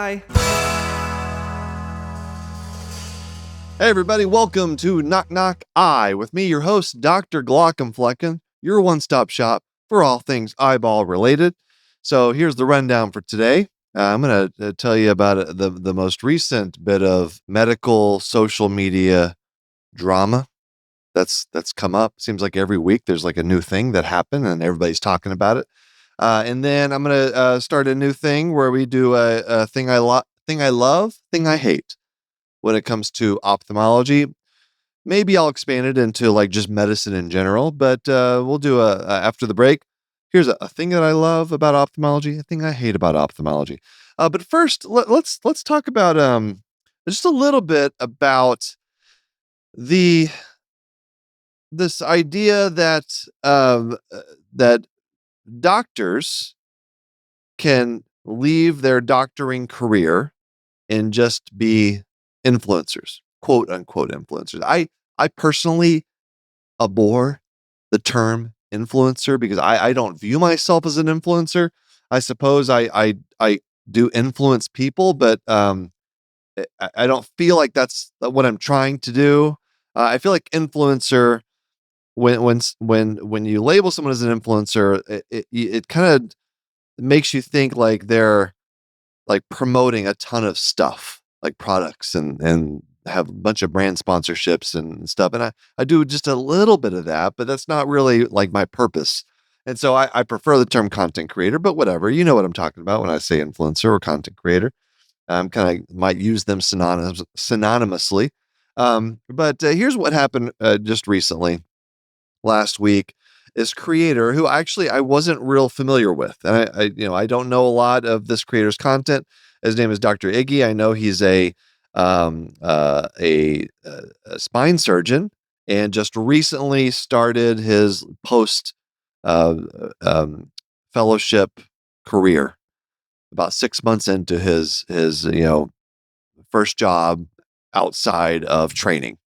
Bye. Hey everybody, welcome to Knock Knock Eye with me, your host, Dr. Glockenflecken, your one-stop shop for all things eyeball related. So here's the rundown for today. I'm going to tell you about the most recent bit of medical social media drama that's come up. Seems like every week there's like a new thing that happened and everybody's talking about it. And then I'm going to start a new thing where we do a thing I love, thing I hate when it comes to ophthalmology. Maybe I'll expand it into like just medicine in general, but we'll do after the break. Here's a thing that I love about ophthalmology, a thing I hate about ophthalmology. But first, let's talk about just a little bit about this idea that that doctors can leave their doctoring career and just be influencers, quote unquote influencers. I personally abhor the term influencer because I don't view myself as an influencer. I suppose I do influence people, but I don't feel like that's what I'm trying to do. I feel like influencer when you label someone as an influencer, it kind of makes you think like they're like promoting a ton of stuff, like products and have a bunch of brand sponsorships and stuff. And I do just a little bit of that, but that's not really like my purpose. And so I prefer the term content creator, but whatever, you know what I'm talking about when I say influencer or content creator. Kind of might use them synonymously. But here's what happened just recently last week. This creator who actually I wasn't real familiar with, and I don't know a lot of this creator's content. His name is Dr. Iggy. I know he's a spine surgeon and just recently started his post uh, fellowship career. About 6 months into his first job outside of training,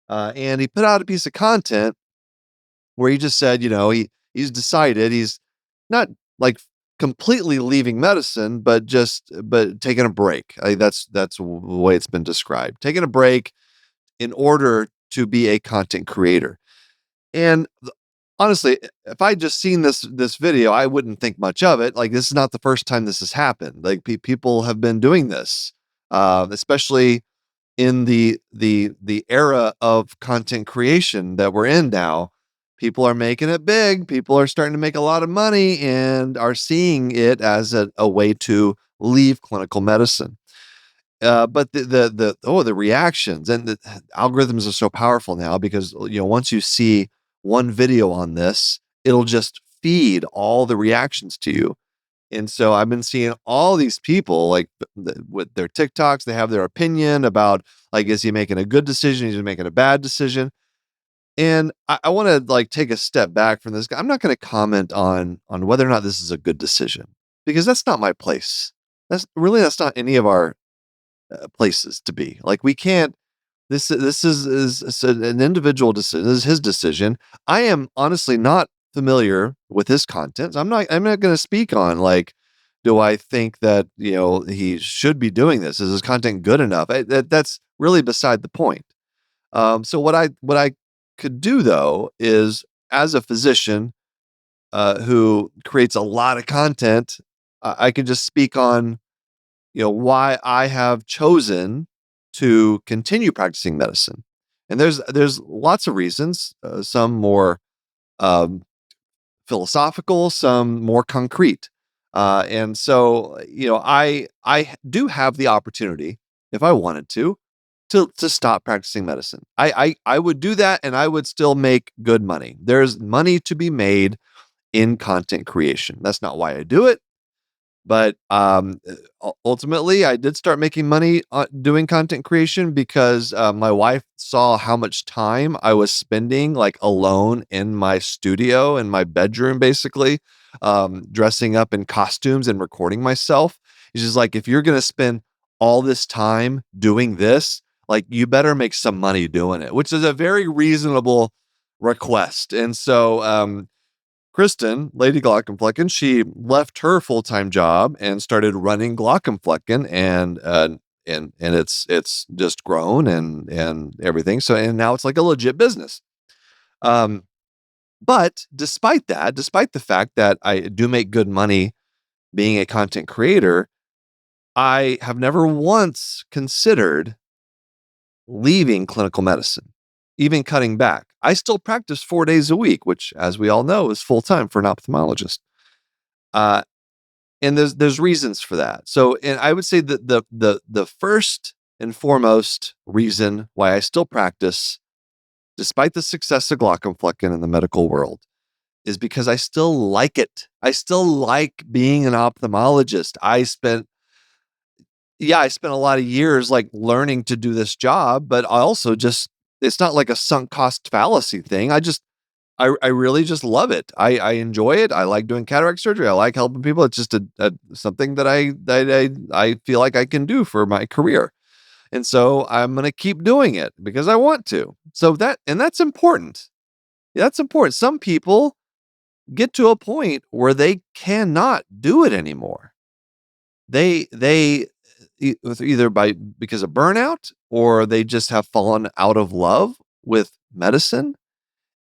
and he put out a piece of content where he just said, he's decided he's not like completely leaving medicine, but taking a break. That's the way it's been described. Taking a break in order to be a content creator. And honestly, if I just seen this video, I wouldn't think much of it. Like this is not the first time this has happened. Like people have been doing this, especially in the era of content creation that we're in now. People are making it big. People are starting to make a lot of money and are seeing it as a way to leave clinical medicine. But the reactions and the algorithms are so powerful now because once you see one video on this, it'll just feed all the reactions to you. And so I've been seeing all these people like with their TikToks, they have their opinion about like, is he making a good decision? Is he making a bad decision? And I want to like take a step back from this. I'm not going to comment on whether or not this is a good decision because that's not my place. That's not any of our places to be. Like we can't. This is an individual decision. This is his decision. I am honestly not familiar with his content. I'm not going to speak on like, do I think that he should be doing this? Is his content good enough? That's really beside the point. So what I could do though is as a physician who creates a lot of content, I can just speak on why I have chosen to continue practicing medicine. And there's lots of reasons, some more um, philosophical, some more concrete. And so, I do have the opportunity, if I wanted to stop practicing medicine. I would do that and I would still make good money. There's money to be made in content creation. That's not why I do it. But ultimately, I did start making money doing content creation because my wife saw how much time I was spending like alone in my studio, in my bedroom, basically, dressing up in costumes and recording myself. She's just like, if you're going to spend all this time doing this, like you better make some money doing it, which is a very reasonable request. And so Kristen, Lady Glockenflecken, she left her full-time job and started running Glockenflecken, and it's just grown and everything. So and now it's like a legit business. Um, but despite that, despite the fact that I do make good money being a content creator, I have never once considered leaving clinical medicine, even cutting back. I still practice 4 days a week, which, as we all know, is full time for an ophthalmologist. Uh, and there's reasons for that. So, and I would say that the first and foremost reason why I still practice, despite the success of Glockenflecken in the medical world, is because I still like it. I still like being an ophthalmologist. I spent a lot of years like learning to do this job, but I also just, it's not like a sunk cost fallacy thing. I really just love it. I enjoy it. I like doing cataract surgery. I like helping people. It's just a something that I feel like I can do for my career. And so I'm going to keep doing it because I want to. So that's important. That's important. Some people get to a point where they cannot do it anymore. They either because of burnout, or they just have fallen out of love with medicine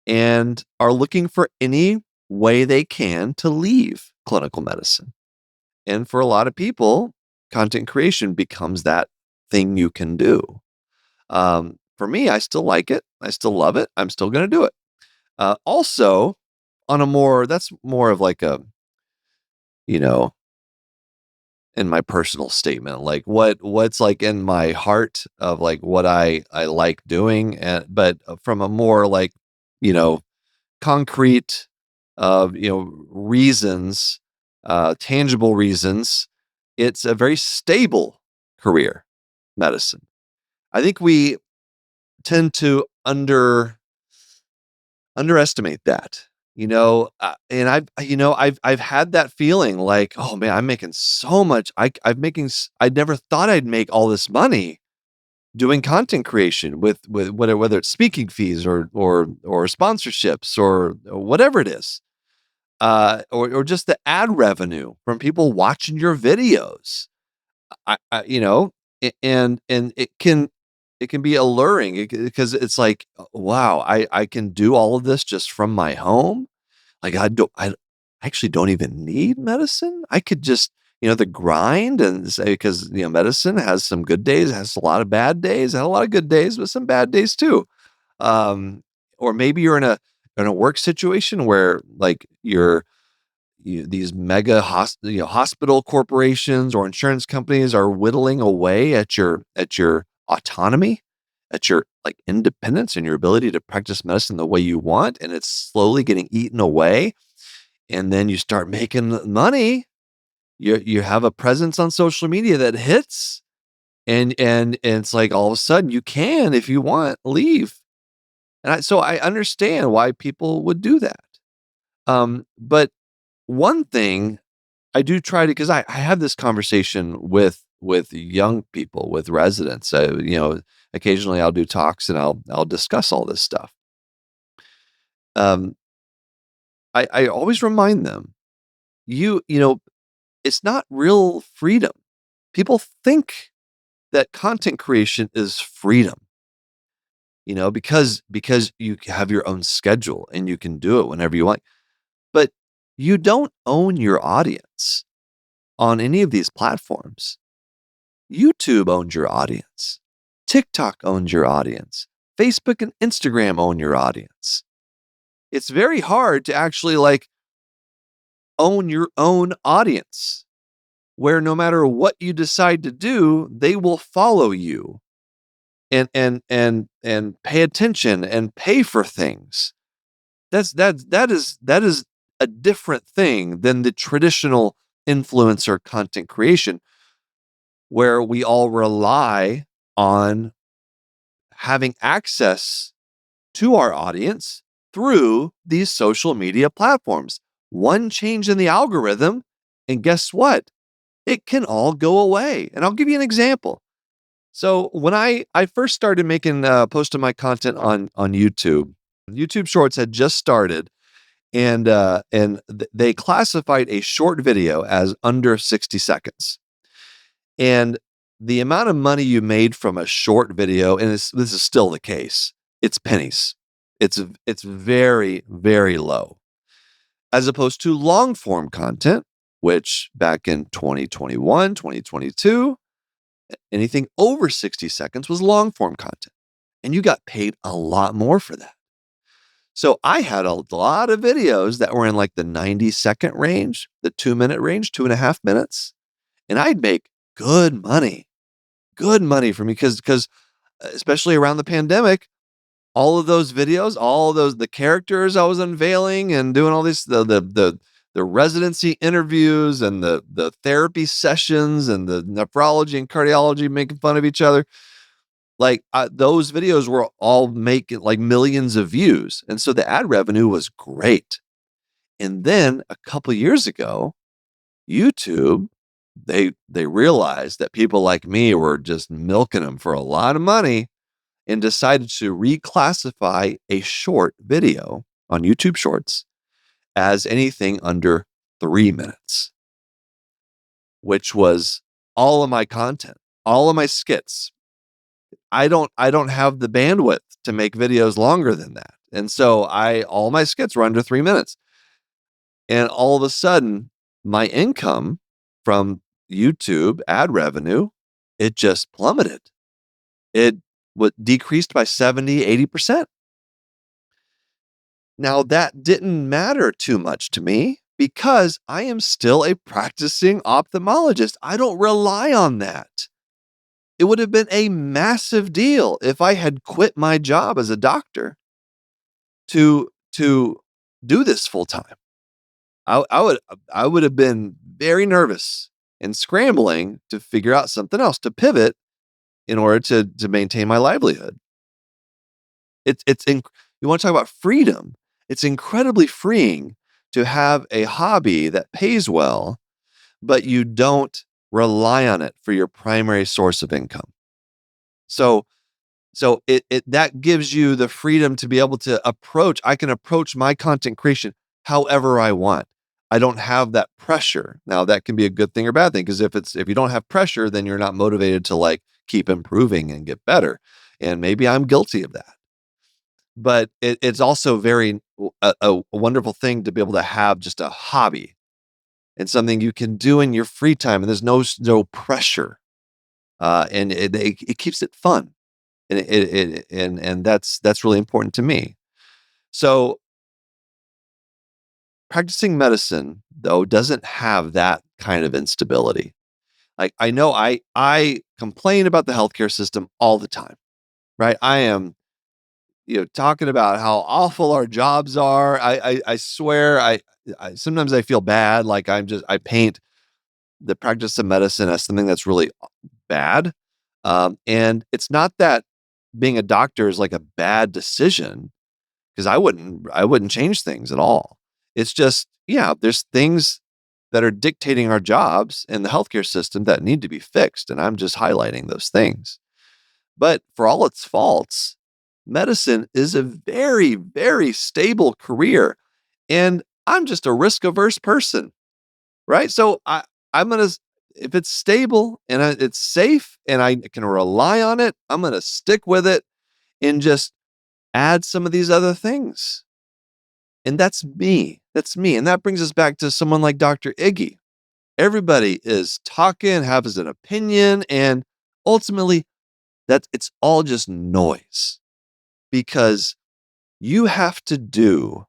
and are looking for any way they can to leave clinical medicine. And for a lot of people, content creation becomes that thing you can do. For me, I still like it. I still love it. I'm still going to do it. Also, that's more of like a, you know, in my personal statement, like what's like in my heart of like what I like doing, but from a more like, you know, concrete reasons, tangible reasons, it's a very stable career, medicine. I think we tend to underestimate that, and I've had that feeling like, oh man, I'm making so much. I never thought I'd make all this money doing content creation with whether it's speaking fees or sponsorships or whatever it is, or just the ad revenue from people watching your videos. I and it can be alluring because it's like, wow, I can do all of this just from my home. Like I actually don't even need medicine. I could just, the grind and say, because, medicine has some good days, has a lot of bad days, and a lot of good days, but some bad days too. Um, or maybe you're in a work situation where like these mega hospital corporations or insurance companies are whittling away at your autonomy, at your like independence and your ability to practice medicine the way you want, and it's slowly getting eaten away. And then you start making money. You have a presence on social media that hits, and it's like all of a sudden you can, if you want, leave. So I understand why people would do that. But one thing I do try to, because I have this conversation with young people, with residents. Occasionally I'll do talks and I'll discuss all this stuff. Um, I always remind them, it's not real freedom. People think that content creation is freedom, because you have your own schedule and you can do it whenever you want. But you don't own your audience on any of these platforms. YouTube owns your audience. TikTok owns your audience. Facebook and Instagram own your audience. It's very hard to actually like own your own audience, where no matter what you decide to do, they will follow you and pay attention and pay for things. That is a different thing than the traditional influencer content creation, where we all rely on having access to our audience through these social media platforms. One change in the algorithm, and guess what? It can all go away. And I'll give you an example. So when I first started making posting my content on YouTube, YouTube Shorts had just started, They classified a short video as under 60 seconds. And the amount of money you made from a short video, and this is still the case, it's pennies. It's very, very low. As opposed to long form content, which back in 2021, 2022, anything over 60 seconds was long form content. And you got paid a lot more for that. So I had a lot of videos that were in like the 90-second range, the 2-minute range, 2.5 minutes. And I'd make good money for me because especially around the pandemic, all of those videos, all of those, the characters I was unveiling and doing all this, the residency interviews and the therapy sessions and the nephrology and cardiology making fun of each other. Like those videos were all making like millions of views. And so the ad revenue was great. And then a couple years ago, YouTube, they realized that people like me were just milking them for a lot of money and decided to reclassify a short video on YouTube Shorts as anything under 3 minutes, which was all of my content, all of my skits. I don't have the bandwidth to make videos longer than that. And so all my skits were under 3 minutes. And all of a sudden, my income from YouTube ad revenue, it just plummeted. It decreased by 70, 80%. Now, that didn't matter too much to me because I am still a practicing ophthalmologist. I don't rely on that. It would have been a massive deal if I had quit my job as a doctor to do this full time. I would have been very nervous and scrambling to figure out something else to pivot in order to maintain my livelihood. You want to talk about freedom? It's incredibly freeing to have a hobby that pays well, but you don't rely on it for your primary source of income. So that gives you the freedom to be able to I can approach my content creation however I want. I don't have that pressure. Now that can be a good thing or bad thing, because if you don't have pressure, then you're not motivated to like keep improving and get better. And maybe I'm guilty of that. But it's also a wonderful thing to be able to have just a hobby and something you can do in your free time, and there's no pressure, and it keeps it fun, and that's really important to me. So practicing medicine though doesn't have that kind of instability. Like I know I complain about the healthcare system all the time, right? I am talking about how awful our jobs are. I swear, I sometimes I feel bad. Like I paint the practice of medicine as something that's really bad. And it's not that being a doctor is like a bad decision, because I wouldn't change things at all. It's just, there's things that are dictating our jobs in the healthcare system that need to be fixed. And I'm just highlighting those things. But for all its faults, medicine is a very, very stable career. And I'm just a risk averse person, right? So I'm going to, if it's stable and it's safe and I can rely on it, I'm going to stick with it and just add some of these other things. And that's me. That's me. And that brings us back to someone like Dr. Iggy. Everybody is talking, has an opinion, and ultimately it's all just noise, because you have to do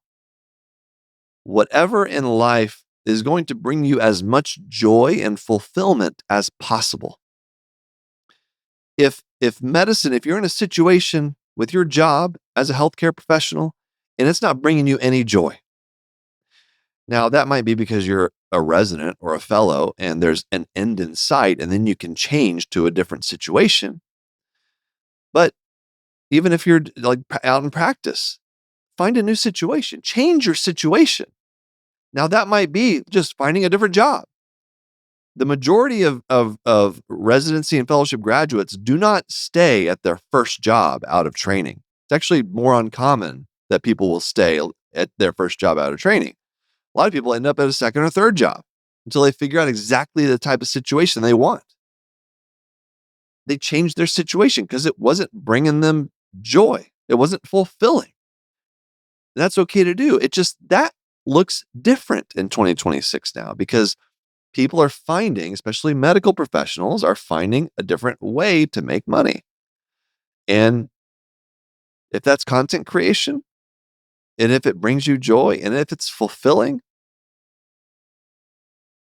whatever in life is going to bring you as much joy and fulfillment as possible. If medicine, if you're in a situation with your job as a healthcare professional and it's not bringing you any joy, now that might be because you're a resident or a fellow and there's an end in sight, and then you can change to a different situation. But even if you're like out in practice, find a new situation, change your situation. Now that might be just finding a different job. The majority of residency and fellowship graduates do not stay at their first job out of training. It's actually more uncommon that people will stay at their first job out of training. A lot of people end up at a second or third job until they figure out exactly the type of situation they want. They changed their situation because it wasn't bringing them joy. It wasn't fulfilling. That's okay to do. It just, that looks different in 2026 now because people are finding, especially medical professionals, are finding a different way to make money. And if that's content creation, and if it brings you joy, and if it's fulfilling,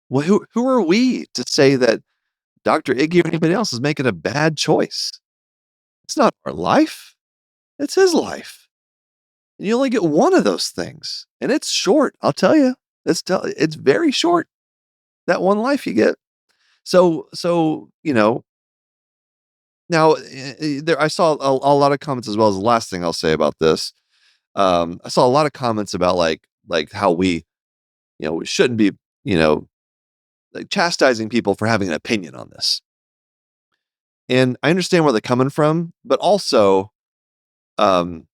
well, who are we to say that Dr. Iggy or anybody else is making a bad choice? It's not our life. It's his life. And you only get one of those things. And it's short, I'll tell you. It's very short. That one life you get. So, now there I saw a lot of comments as well as the last thing I'll say about this. I saw a lot of comments about like how we shouldn't be, you know, like chastising people for having an opinion on this. And I understand where they're coming from, but also, um,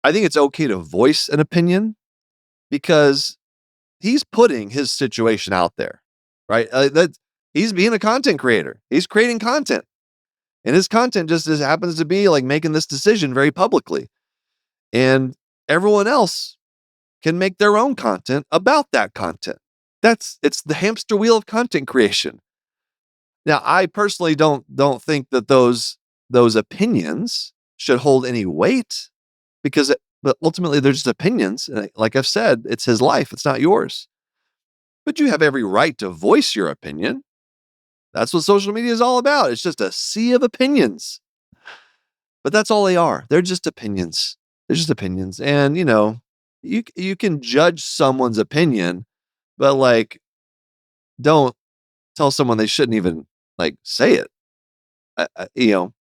I think it's okay to voice an opinion because he's putting his situation out there, right? That he's being a content creator. He's creating content, and his content just happens to be like making this decision very publicly, and everyone else can make their own content about that content. It's the hamster wheel of content creation. Now, I personally don't think that those opinions should hold any weight because but ultimately they're just opinions. And like I've said, it's his life, it's not yours. But you have every right to voice your opinion. That's what social media is all about. It's just a sea of opinions. But that's all they are. They're just opinions. They're just opinions. And you can judge someone's opinion, but like don't tell someone they shouldn't even like say it.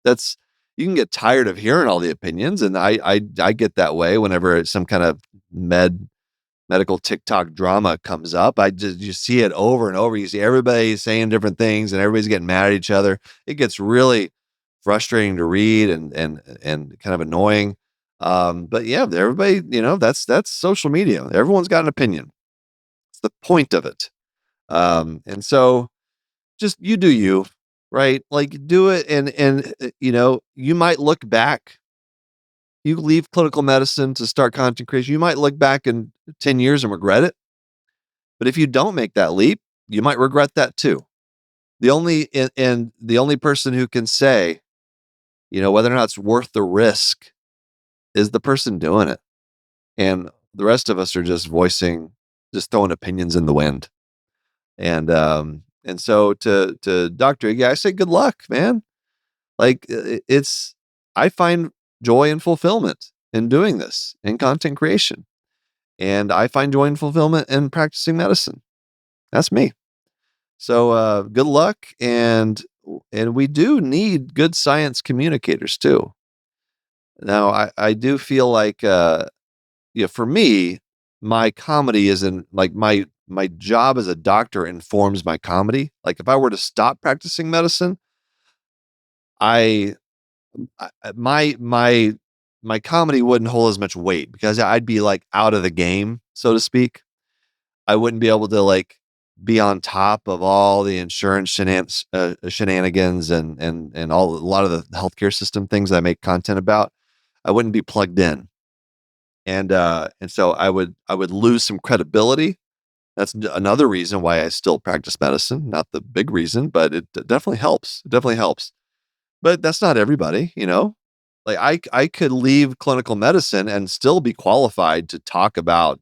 That's you can get tired of hearing all the opinions, and I get that way whenever some kind of medical TikTok drama comes up. You see it over and over. You see everybody saying different things, and everybody's getting mad at each other. It gets really frustrating to read and kind of annoying. But yeah, everybody, that's social media. Everyone's got an opinion. It's the point of it. And so just you do you, right? Like do it and you might look back. You leave clinical medicine to start content creation. You might look back in 10 years and regret it. But if you don't make that leap, you might regret that too. The only person who can say, whether or not it's worth the risk is the person doing it. And the rest of us are just throwing opinions in the wind. And so to Dr. Iggy, I say good luck, man. Like I find joy and fulfillment in doing this in content creation. And I find joy and fulfillment in practicing medicine. That's me. So good luck, and we do need good science communicators too. Now I do feel like for me, my comedy isn't like my job as a doctor informs my comedy. Like if I were to stop practicing medicine, I my comedy wouldn't hold as much weight because I'd be like out of the game, so to speak. I wouldn't be able to like be on top of all the insurance shenanigans and a lot of the healthcare system things I make content about. I wouldn't be plugged in, and so I would lose some credibility. That's another reason why I still practice medicine. Not the big reason, but it definitely helps. It definitely helps. But that's not everybody, Like I could leave clinical medicine and still be qualified to talk about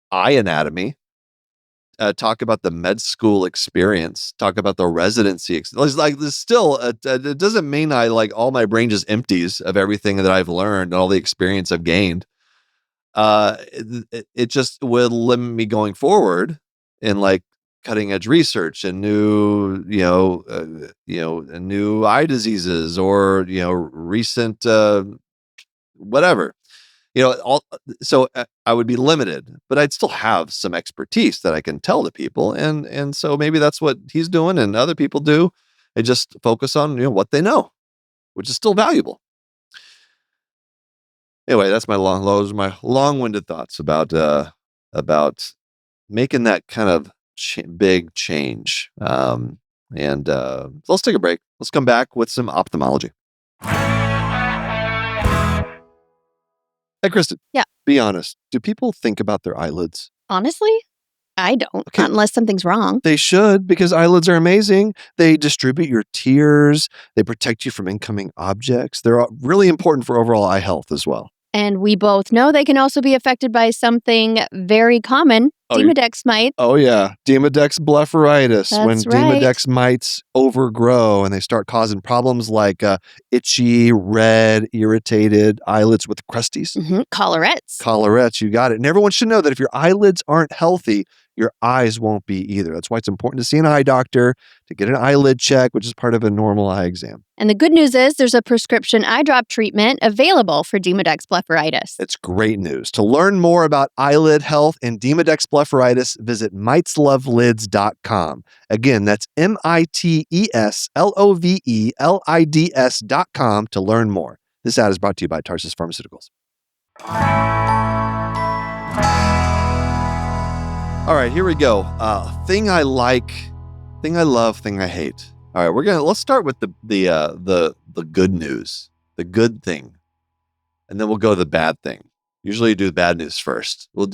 eye anatomy, talk about the med school experience, talk about the residency. Like there's still, it doesn't mean I like all my brain just empties of everything that I've learned and all the experience I've gained. It just would limit me going forward in like cutting edge research and new eye diseases or, recent, whatever, all, so I would be limited, but I'd still have some expertise that I can tell to people. And so maybe that's what he's doing and other people do. They just focus on, what they know, which is still valuable. Anyway, those are my long-winded thoughts about making that kind of big change. So let's take a break. Let's come back with some ophthalmology. Hey, Kristen. Yeah. Be honest. Do people think about their eyelids? Honestly, I don't, Okay. unless something's wrong. They should, because eyelids are amazing. They distribute your tears. They protect you from incoming objects. They're really important for overall eye health as well. And we both know they can also be affected by something very common, Demodex mite. Oh, yeah. Demodex blepharitis. When That's right. Demodex mites overgrow and they start causing problems like itchy, red, irritated eyelids with crusties. Collarettes. Collarettes, you got it. And everyone should know that if your eyelids aren't healthy, your eyes won't be either. That's why it's important to see an eye doctor, to get an eyelid check, which is part of a normal eye exam. And the good news is there's a prescription eye drop treatment available for Demodex blepharitis. It's great news. To learn more about eyelid health and Demodex blepharitis, visit miteslovelids.com. Again, that's miteslovelids.com to learn more. This ad is brought to you by Tarsus Pharmaceuticals. All right, here we go. Thing I like, thing I love, thing I hate. All right, let's start with the good news, the good thing, and then we'll go to the bad thing. Usually, you do the bad news first. But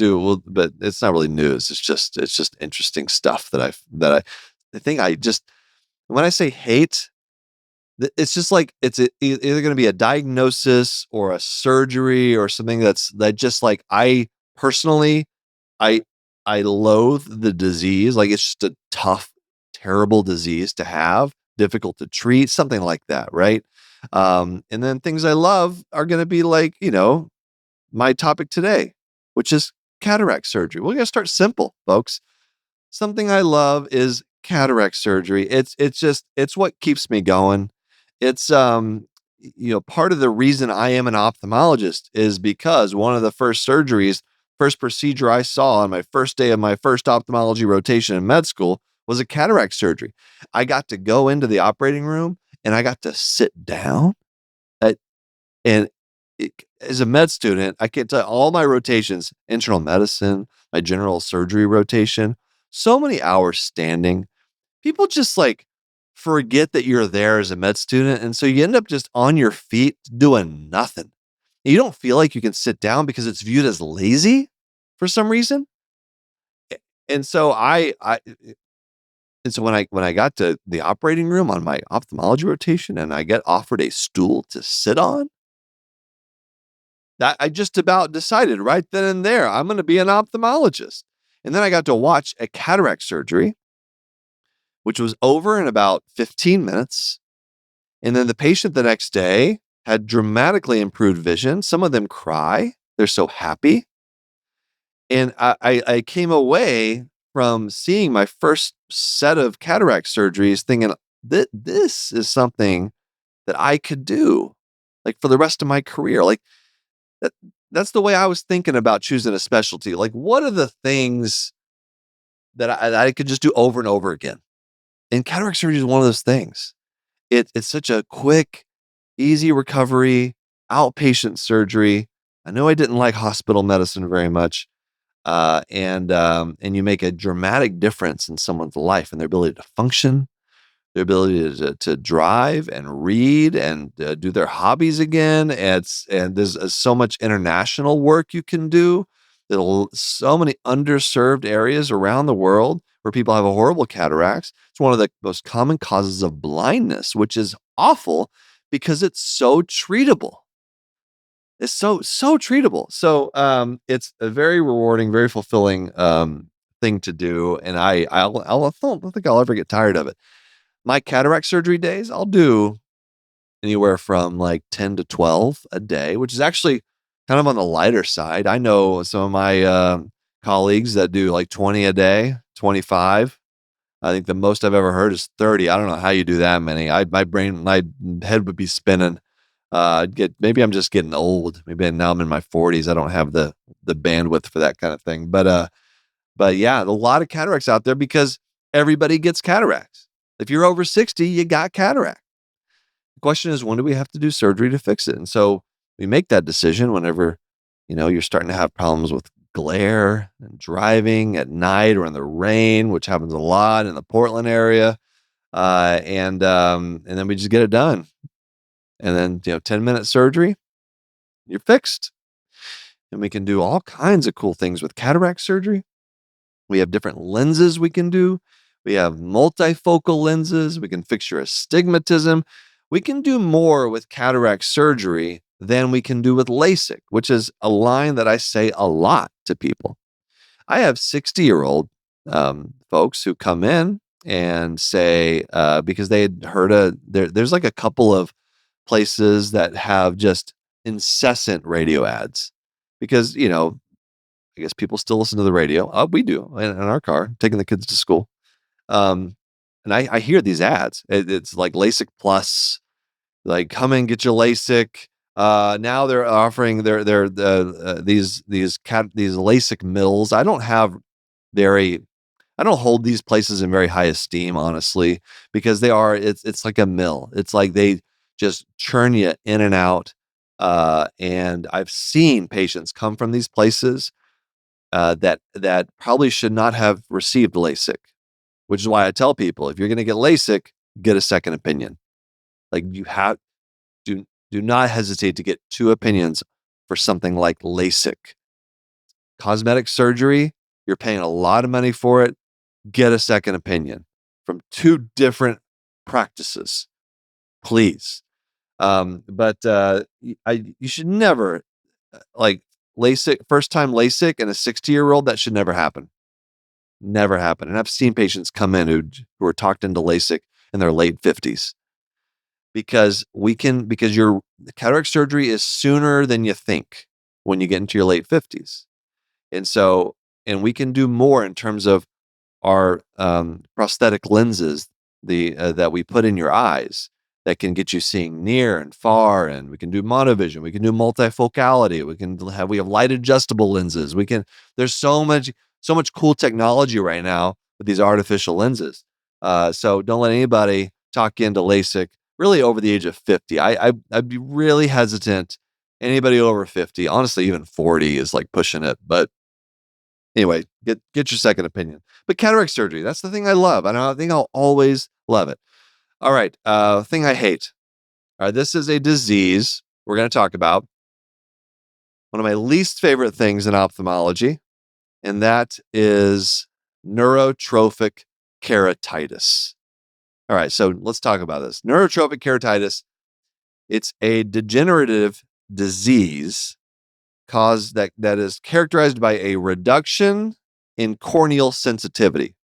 it's not really news. It's just interesting stuff that the thing I just, when I say hate, it's just like it's either going to be a diagnosis or a surgery or something that just like I personally, I loathe the disease. Like, it's just a tough, terrible disease to have, difficult to treat, something like that, right? And then things I love are going to be like, my topic today, which is cataract surgery. We're going to start simple, folks. Something I love is cataract surgery. It's what keeps me going. It's part of the reason I am an ophthalmologist is because one of the first procedure I saw on my first day of my first ophthalmology rotation in med school was a cataract surgery. I got to go into the operating room and I got to sit down as a med student, I can tell you all my rotations, internal medicine, my general surgery rotation, so many hours standing. People just like forget that you're there as a med student. And so you end up just on your feet doing nothing. You don't feel like you can sit down because it's viewed as lazy for some reason. And so when I got to the operating room on my ophthalmology rotation and I get offered a stool to sit on, I just about decided right then and there, I'm going to be an ophthalmologist. And then I got to watch a cataract surgery, which was over in about 15 minutes. And then the patient the next day had dramatically improved vision. Some of them cry. They're so happy. And I came away from seeing my first set of cataract surgeries thinking that this is something that I could do like for the rest of my career. Like that's the way I was thinking about choosing a specialty. Like, what are the things that I could just do over and over again? And cataract surgery is one of those things. It's such a quick, easy recovery, outpatient surgery. I know I didn't like hospital medicine very much. And you make a dramatic difference in someone's life and their ability to function, their ability to drive and read and do their hobbies again. And there's so much international work you can do. There's so many underserved areas around the world where people have a horrible cataracts. It's one of the most common causes of blindness, which is awful because it's so treatable. It's so treatable. So it's a very rewarding, very fulfilling thing to do, and I don't think I'll ever get tired of it. My cataract surgery days, I'll do anywhere from like 10 to 12 a day, which is actually kind of on the lighter side. I know some of my colleagues that do like 20 a day, 25. I think the most I've ever heard is 30. I don't know how you do that many. My head would be spinning. Maybe I'm just getting old. Maybe now I'm in my 40s. I don't have the bandwidth for that kind of thing. But yeah, a lot of cataracts out there because everybody gets cataracts. If you're over 60, you got cataract. The question is, when do we have to do surgery to fix it? And so we make that decision whenever, you're starting to have problems with glare and driving at night or in the rain, which happens a lot in the Portland area. And then we just get it done. And then, 10-minute surgery, you're fixed. And we can do all kinds of cool things with cataract surgery. We have different lenses we can do. We have multifocal lenses. We can fix your astigmatism. We can do more with cataract surgery than we can do with LASIK, which is a line that I say a lot to people. I have 60-year-old folks who come in and say, because they had heard there's like a couple of places that have just incessant radio ads because, I guess people still listen to the radio. We do in our car, taking the kids to school. And I hear these ads. It's like LASIK Plus, like come and get your LASIK. Now they're offering these LASIK mills. I don't hold these places in very high esteem, honestly, because it's like a mill. It's like they just churn you in and out. And I've seen patients come from these places that probably should not have received LASIK, which is why I tell people, if you're going to get LASIK, get a second opinion. Like do not hesitate to get two opinions for something like LASIK. Cosmetic surgery, you're paying a lot of money for it. Get a second opinion from two different practices, please. But you should never like LASIK, first time LASIK in a 60-year-old, that should never happen. Never happen. And I've seen patients come in who are talked into LASIK in their late 50s because your cataract surgery is sooner than you think when you get into your late 50s. And we can do more in terms of our prosthetic lenses that we put in your eyes that can get you seeing near and far, and we can do monovision, we can do multifocality, we have light adjustable lenses. There's so much cool technology right now with these artificial lenses. So don't let anybody talk you into LASIK really over the age of 50. I'd be really hesitant. Anybody over 50, honestly, even 40 is like pushing it. But anyway, get your second opinion. But cataract surgery, that's the thing I love. And I think I'll always love it. All right. Thing I hate. All right. This is a disease we're going to talk about. One of my least favorite things in ophthalmology, and that is neurotrophic keratitis. All right. So let's talk about this. Neurotrophic keratitis, it's a degenerative disease that is characterized by a reduction in corneal sensitivity.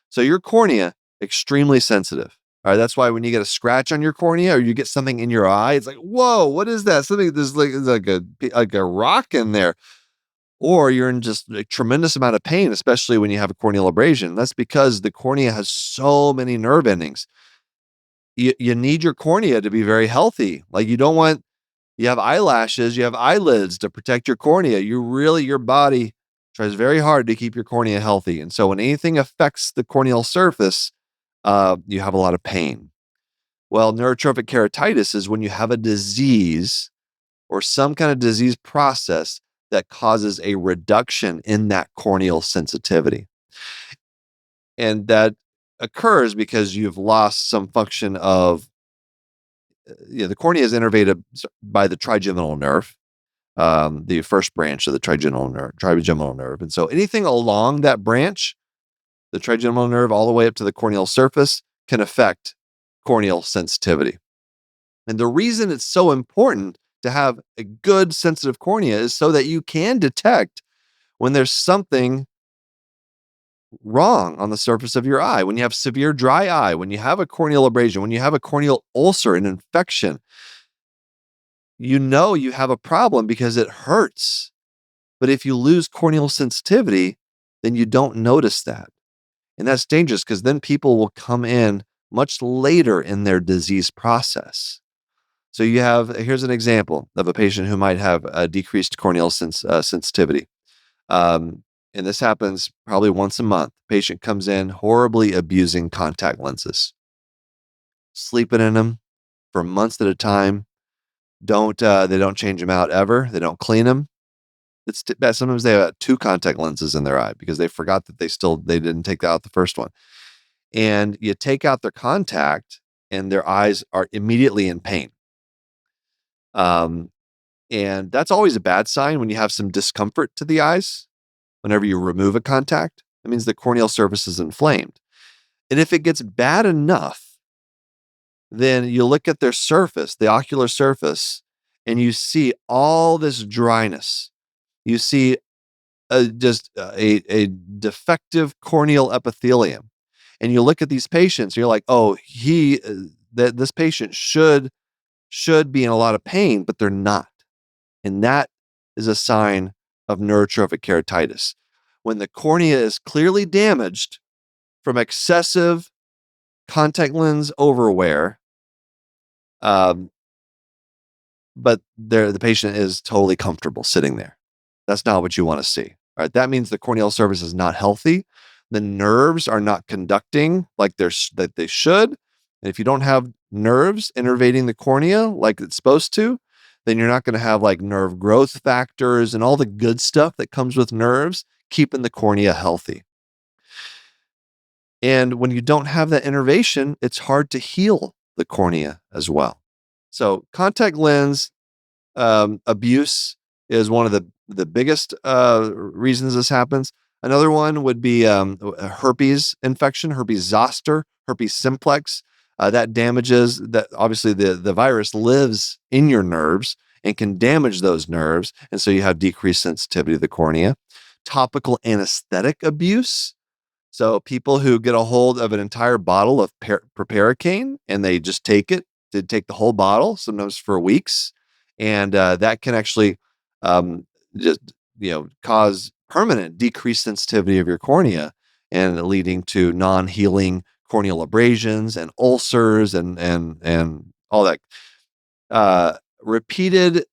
So your cornea, extremely sensitive. All right, that's why when you get a scratch on your cornea or you get something in your eye, it's like, whoa, what is that? There's like a rock in there. Or you're in just a tremendous amount of pain, especially when you have a corneal abrasion. That's because the cornea has so many nerve endings. You need your cornea to be very healthy. Like you have eyelashes, you have eyelids to protect your cornea. Your body tries very hard to keep your cornea healthy. And so when anything affects the corneal surface, you have a lot of pain. Well, neurotrophic keratitis is when you have a disease or some kind of disease process that causes a reduction in that corneal sensitivity. And that occurs because you've lost some function of the cornea is innervated by the trigeminal nerve, the first branch of the trigeminal nerve. And so anything along that branch, the trigeminal nerve all the way up to the corneal surface, can affect corneal sensitivity. And the reason it's so important to have a good sensitive cornea is so that you can detect when there's something wrong on the surface of your eye, when you have severe dry eye, when you have a corneal abrasion, when you have a corneal ulcer, an infection. You have a problem because it hurts. But if you lose corneal sensitivity, then you don't notice that. And that's dangerous because then people will come in much later in their disease process. So here's an example of a patient who might have a decreased corneal sensitivity. And this happens probably once a month. Patient comes in horribly abusing contact lenses, sleeping in them for months at a time, They don't change them out ever. They don't clean them. It's bad. Sometimes they have 2 contact lenses in their eye because they forgot that they didn't take out the first one. And you take out their contact and their eyes are immediately in pain. And that's always a bad sign when you have some discomfort to the eyes. Whenever you remove a contact, that means the corneal surface is inflamed. And if it gets bad enough, then you look at their surface, the ocular surface, and you see all this dryness. You see just a defective corneal epithelium. And you look at these patients, and you're like, oh, this patient should be in a lot of pain, but they're not. And that is a sign of neurotrophic keratitis. When the cornea is clearly damaged from excessive contact lens overwear, but the patient is totally comfortable sitting there. That's not what you want to see. All right, that means the corneal surface is not healthy. The nerves are not conducting like they should. And if you don't have nerves innervating the cornea like it's supposed to, then you're not going to have like nerve growth factors and all the good stuff that comes with nerves keeping the cornea healthy. And when you don't have that innervation, it's hard to heal the cornea as well. So contact lens abuse is one of the biggest reasons this happens. Another one would be herpes infection, herpes zoster, herpes simplex. That damages that. Obviously, the virus lives in your nerves and can damage those nerves, and so you have decreased sensitivity to the cornea. Topical anesthetic abuse. So people who get a hold of an entire bottle of proparacaine and they just take the whole bottle, sometimes for weeks, and that can actually just cause permanent decreased sensitivity of your cornea and leading to non-healing corneal abrasions and ulcers and all that. Repeated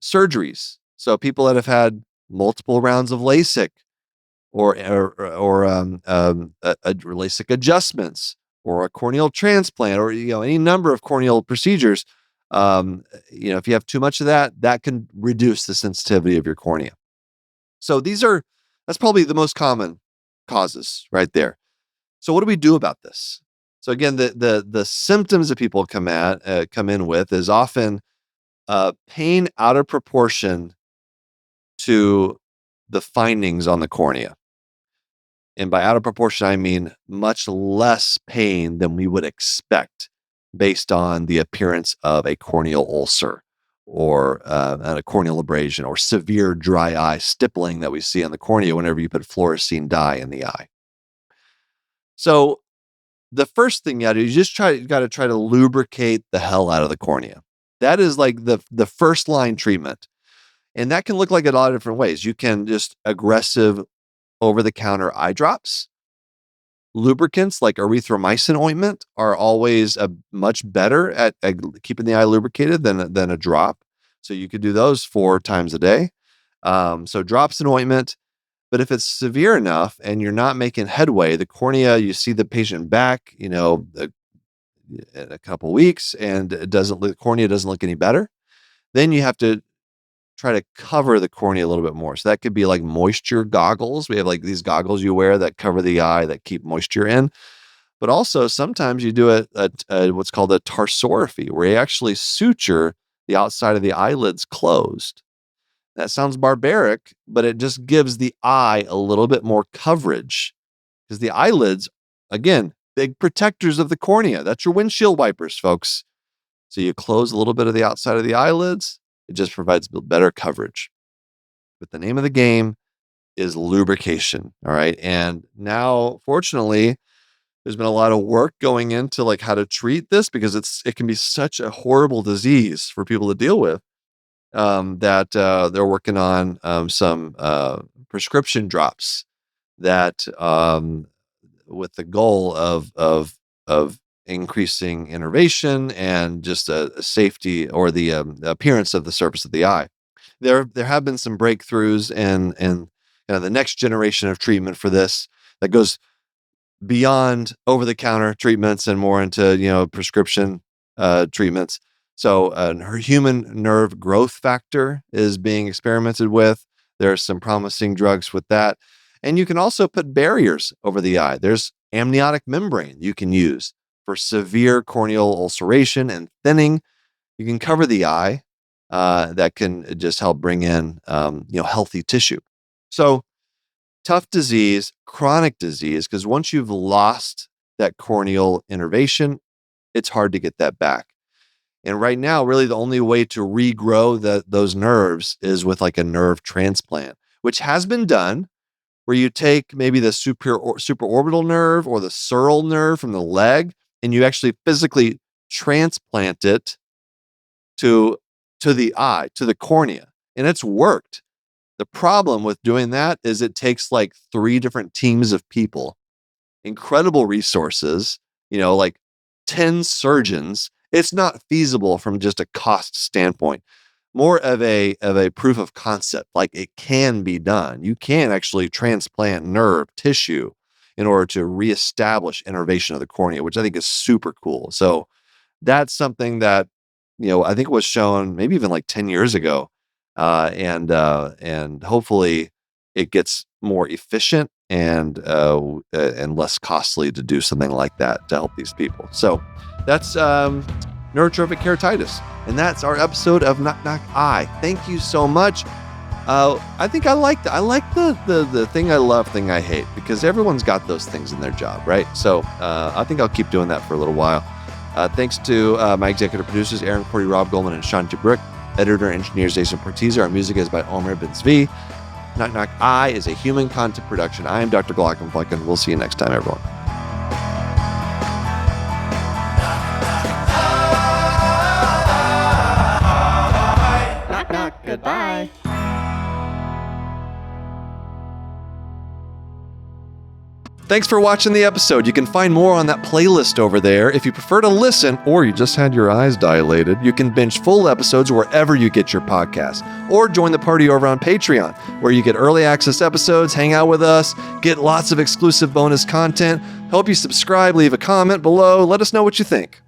surgeries. So people that have had multiple rounds of LASIK or LASIK adjustments or a corneal transplant or any number of corneal procedures. If you have too much of that can reduce the sensitivity of your cornea. So that's probably the most common causes right there. So what do we do about this? So again, the symptoms that people come in with is often pain out of proportion to the findings on the cornea. And by out of proportion, I mean much less pain than we would expect based on the appearance of a corneal ulcer or a corneal abrasion or severe dry eye stippling that we see on the cornea whenever you put fluorescein dye in the eye. So the first thing you got to do is got to try to lubricate the hell out of the cornea. That is like the first line treatment. And that can look like a lot of different ways. You can just aggressive over-the-counter eye drops. Lubricants like erythromycin ointment are always much better at keeping the eye lubricated than a drop. So you could do those 4 times a day. So drops and ointment. But if it's severe enough and you're not making headway, the cornea, you see the patient back, in a couple weeks, and the cornea doesn't look any better, then you have to try to cover the cornea a little bit more. So that could be like moisture goggles. We have like these goggles you wear that cover the eye that keep moisture in. But also sometimes you do what's called a tarsorrhaphy, where you actually suture the outside of the eyelids closed. That sounds barbaric, but it just gives the eye a little bit more coverage because the eyelids, again, big protectors of the cornea. That's your windshield wipers, folks. So you close a little bit of the outside of the eyelids. It just provides better coverage. But the name of the game is lubrication. All right. And now, fortunately, there's been a lot of work going into like how to treat this because it can be such a horrible disease for people to deal with. That they're working on some prescription drops that with the goal of increasing innervation and just a safety or the appearance of the surface of the eye. There have been some breakthroughs and the next generation of treatment for this that goes beyond over-the-counter treatments and more into prescription treatments. So her human nerve growth factor is being experimented with. There's some promising drugs with that. And you can also put barriers over the eye. There's amniotic membrane you can use for severe corneal ulceration and thinning. You can cover the eye. That can just help bring in, healthy tissue. So tough disease, chronic disease, because once you've lost that corneal innervation, it's hard to get that back. And right now, really the only way to regrow those nerves is with like a nerve transplant, which has been done, where you take maybe the supraorbital nerve or the sural nerve from the leg, and you actually physically transplant it to the eye, to the cornea. And it's worked. The problem with doing that is it takes like 3 different teams of people, incredible resources, like 10 surgeons. It's not feasible from just a cost standpoint. More of a proof of concept, like it can be done. You can actually transplant nerve tissue in order to reestablish innervation of the cornea, which I think is super cool. So that's something that, I think was shown maybe even like 10 years ago. And hopefully it gets more efficient and less costly to do something like that to help these people. So that's neurotrophic keratitis, and that's our episode of Knock Knock Eye. Thank you so much. I think I like the thing I love, thing I hate, because everyone's got those things in their job, right? So I think I'll keep doing that for a little while. Thanks to my executive producers, Aaron Cordy, Rob Goldman, and Shanti Brook. Editor and engineer Jason Portiza. Our music is by Omer Ben-Zvi. Knock Knock Eye is a human content production. I am Dr. Glockenflecken. We'll see you next time, everyone. Knock, knock, goodbye. Thanks for watching the episode. You can find more on that playlist over there. If you prefer to listen, or you just had your eyes dilated, you can binge full episodes wherever you get your podcasts. Or join the party over on Patreon, where you get early access episodes, hang out with us, get lots of exclusive bonus content. Help you subscribe, leave a comment below. Let us know what you think.